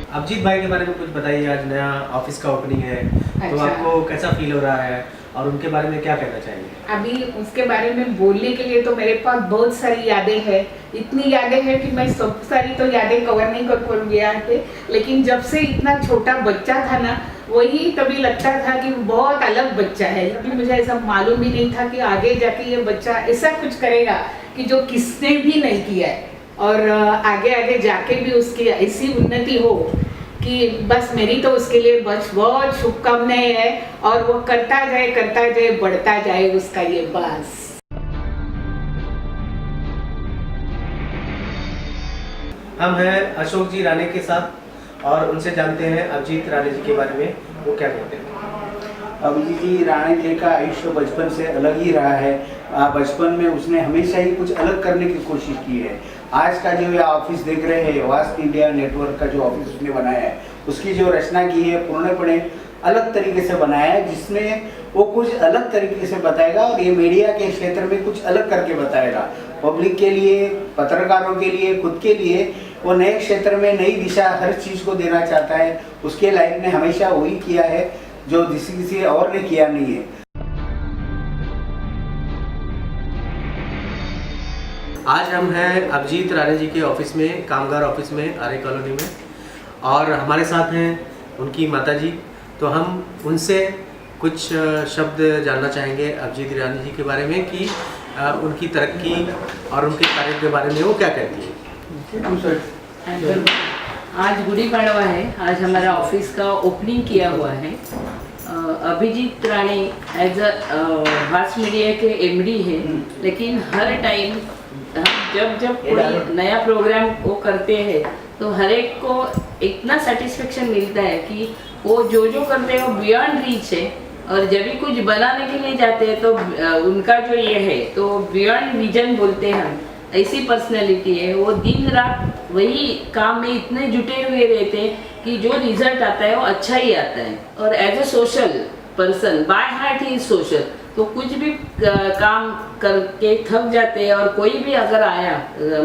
अभिजीत भाई के बारे में कुछ बताइए। आज नया ऑफिस का ओपनिंग है, तो अच्छा। आपको कैसा फील हो रहा है और उनके बारे में क्या कहना चाहेंगे? अभी उसके बारे में बोलने के लिए तो मेरे पास बहुत सारी यादें हैं। इतनी यादें हैं कि मैं सब सारी तो यादें कवर नहीं कर पाऊंगी यहाँ पे। लेकिन जब से इतना छोटा बच्चा था ना, वही तभी लगता था कि बहुत अलग बच्चा है। अभी मुझे ऐसा मालूम ही नहीं था कि आगे जाके ये बच्चा ऐसा कुछ करेगा कि जो किसने भी नहीं किया है, और आगे आगे जाके भी उसकी ऐसी उन्नति हो कि बस मेरी तो उसके लिए बस बहुत शुभकामनाएं हैं। और वो करता जाए बढ़ता जाए उसका ये बस। हम हैं अशोक जी राणे के साथ और उनसे जानते हैं अभिजीत राणे जी के बारे में, वो क्या कहते हैं। अभिजीत जी राणे जी का आयुष्य बचपन से अलग ही रहा है। बचपन में उसने हमेशा ही कुछ अलग करने की कोशिश की है। आज का जो ये ऑफिस देख रहे हैं, वास्ट इंडिया नेटवर्क का जो ऑफिस उसने बनाया है, उसकी जो रचना की है पूर्णपणे अलग तरीके से बनाया है, जिसमें वो कुछ अलग तरीके से बताएगा और ये मीडिया के क्षेत्र में कुछ अलग करके बताएगा। पब्लिक के लिए, पत्रकारों के लिए, खुद के लिए वो नए क्षेत्र में नई दिशा हर चीज़ को देना चाहता है। उसके लाइफ ने हमेशा वही किया है जो किसी और ने किया नहीं है। आज हम हैं अभिजीत राणे जी के ऑफिस में, कामगार ऑफिस में, आर्य कॉलोनी में, और हमारे साथ हैं उनकी माता जी। तो हम उनसे कुछ शब्द जानना चाहेंगे अभिजीत राणे जी के बारे में कि उनकी तरक्की और उनके कार्य के बारे में वो क्या कहती है। आज गुड़ी पाड़वा है। आज हमारा ऑफिस का ओपनिंग किया हुआ है। Abhijit Rane as a mass media के एमडी है, लेकिन हर टाइम हम जब कोई नया प्रोग्राम वो करते हैं तो हर एक को इतना सेटिस्फेक्शन मिलता है कि वो जो करते हैं वो बियॉन्ड रीच है। और जब भी कुछ बनाने के लिए जाते हैं तो उनका जो ये है तो बियॉन्ड विजन बोलते हैं हम, ऐसी पर्सनैलिटी है। वो दिन रात वही काम में इतने जुटे हुए रहते हैं कि जो रिजल्ट आता है वो अच्छा ही आता है। और as a social person by heart he is social, तो कुछ भी काम करके थक जाते हैं और कोई भी अगर आया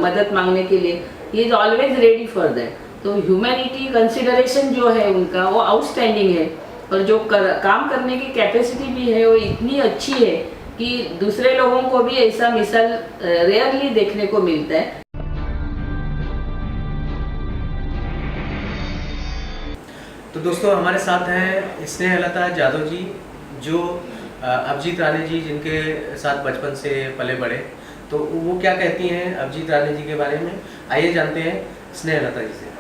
मदद मांगने के लिए, he is always ready for that. तो ह्यूमैनिटी कंसिडरेशन जो है उनका वो आउटस्टैंडिंग है। और जो काम करने की कैपेसिटी भी है वो इतनी अच्छी है कि दूसरे लोगों को भी ऐसा मिसाल रेयरली देखने को मिलता है। तो दोस्तों हमारे साथ हैं स्नेहलता जादव जी, जो अभिजीत राणे जी जिनके साथ बचपन से पले बड़े, तो वो क्या कहती हैं अभिजीत राणे जी के बारे में। आइए जानते हैं स्नेहलता जी से।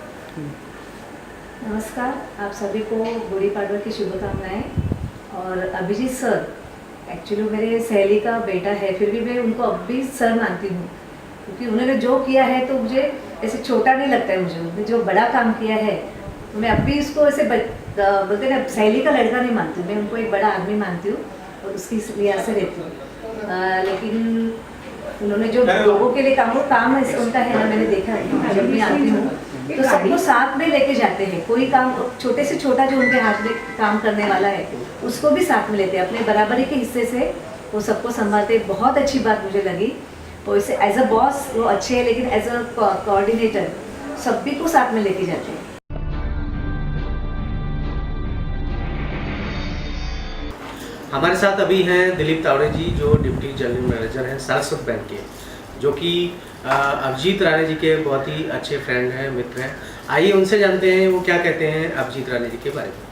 नमस्कार, आप सभी को गुड़ी पाड़वा की शुभकामनाएं। और अभिजीत सर एक्चुअली मेरे सहेली का बेटा है, फिर भी मैं उनको अब भी सर मानती हूँ, क्योंकि उन्होंने जो किया है तो मुझे ऐसे छोटा नहीं लगता है। मुझे उन्होंने जो बड़ा काम किया है तो मैं अब भी इसको ऐसे बोलते ना सहेली का लड़का नहीं मानती हूँ, मैं उनको एक बड़ा आदमी मानती हूँ और उसकी लिहाज से रहती हूँ। लेकिन उन्होंने जो लोगों के लिए काम उनका है ना, मैंने देखा है जब भी आती हूँ तो सबको साथ में लेके जाते हैं। कोई काम छोटे से छोटा जो उनके हाथ में काम करने वाला है उसको भी साथ में लेते हैं, अपने बराबरी के हिस्से से वो सबको संभालते। बहुत अच्छी बात मुझे लगी। और इसे एज अ बॉस वो अच्छे हैं, लेकिन एज अ कोऑर्डिनेटर सभी को साथ में लेके जाते हैं। हमारे साथ अभी हैं दिलीप तावड़े जी, जो डिप्टी जनरल मैनेजर हैं सारस्वत बैंक के, जो कि अभिजीत राणे जी के बहुत ही अच्छे फ्रेंड हैं, मित्र हैं। आइए उनसे जानते हैं वो क्या कहते हैं अभिजीत राणे जी के बारे में।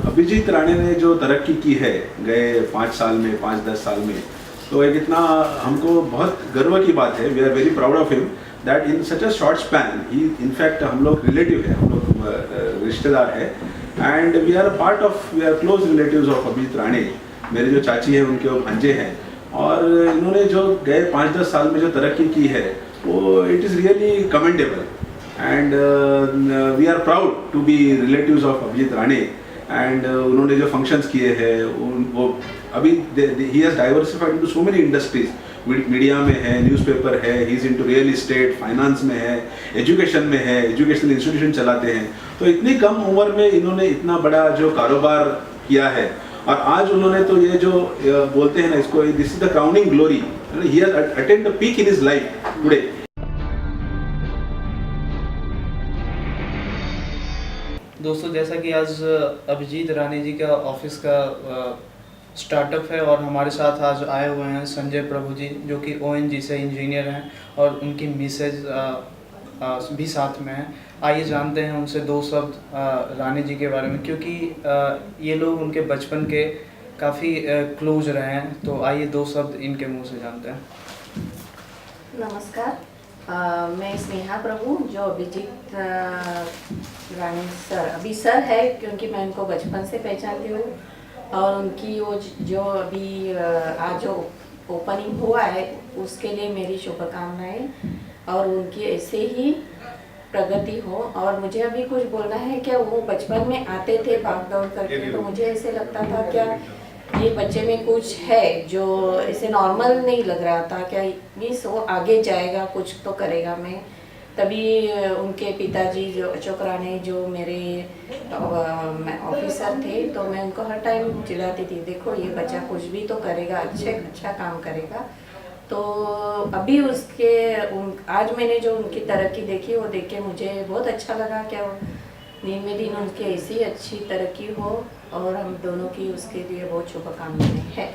अभिजीत राणे ने जो तरक्की की है गए 5 साल में, 5-10 साल में, तो एक इतना हमको बहुत गर्व की बात है। We are very proud of him that in such a short span ही, इनफैक्ट हम लोग रिलेटिव है, हम लोग रिश्तेदार है, and we are close relatives of Abhijit Rane. मेरे जो चाची हैं उनके वो भांजे हैं, और इन्होंने जो गए 5-10 साल में जो तरक्की की है वो it is really commendable, and we are proud to be relatives of Abhijit Rane. And उन्होंने जो फंक्शंस किए हैं वो अभी ही has diversified into so many industries. Media में है, न्यूज़पेपर है, he is into real estate, finance में है, एजुकेशन में है, एजुकेशनल इंस्टीट्यूशन चलाते हैं। तो इतनी कम उम्र में इन्होंने इतना बड़ा जो कारोबार किया है, और आज उन्होंने तो ये जो बोलते हैं ना इसको, this is the crowning glory, he has attend the peak in his life today. दोस्तों, जैसा कि आज अभिजीत राणे जी का ऑफिस का स्टार्टअप है और हमारे साथ आज आए हुए हैं संजय प्रभु जी, जो कि ONGC से इंजीनियर हैं और उनकी मिसेज भी साथ में हैं। आइए जानते हैं उनसे दो शब्द राणे जी के बारे में, क्योंकि ये लोग उनके बचपन के काफ़ी क्लोज रहे हैं। तो आइए दो शब्द इनके मुंह से जानते हैं। नमस्कार, मैं स्नेहा प्रभु, जो अभिजीत राणे सर अभी सर है, क्योंकि मैं उनको बचपन से पहचानती हूँ और उनकी वो जो अभी आज जो ओपनिंग हुआ है उसके लिए मेरी शुभकामनाएं और उनकी ऐसे ही प्रगति हो। और मुझे अभी कुछ बोलना है कि वो बचपन में आते थे भाग दौड़ करके, तो मुझे ऐसे लगता था क्या ये बच्चे में कुछ है जो ऐसे नॉर्मल नहीं लग रहा था, क्या मीन्स वो आगे जाएगा, कुछ तो करेगा। मैं तभी उनके पिताजी जो अशोक राणे जो मेरे ऑफिसर थे, तो मैं उनको हर टाइम चिढ़ाती थी, देखो ये बच्चा कुछ भी तो करेगा, अच्छा काम करेगा। तो अभी आज मैंने जो उनकी तरक्की देखी वो देख के मुझे बहुत अच्छा लगा। क्या दिन में दिन उनकी ऐसी अच्छी तरक्की हो और हम दोनों की उसके लिए बहुत शुभकामनाएं हैं।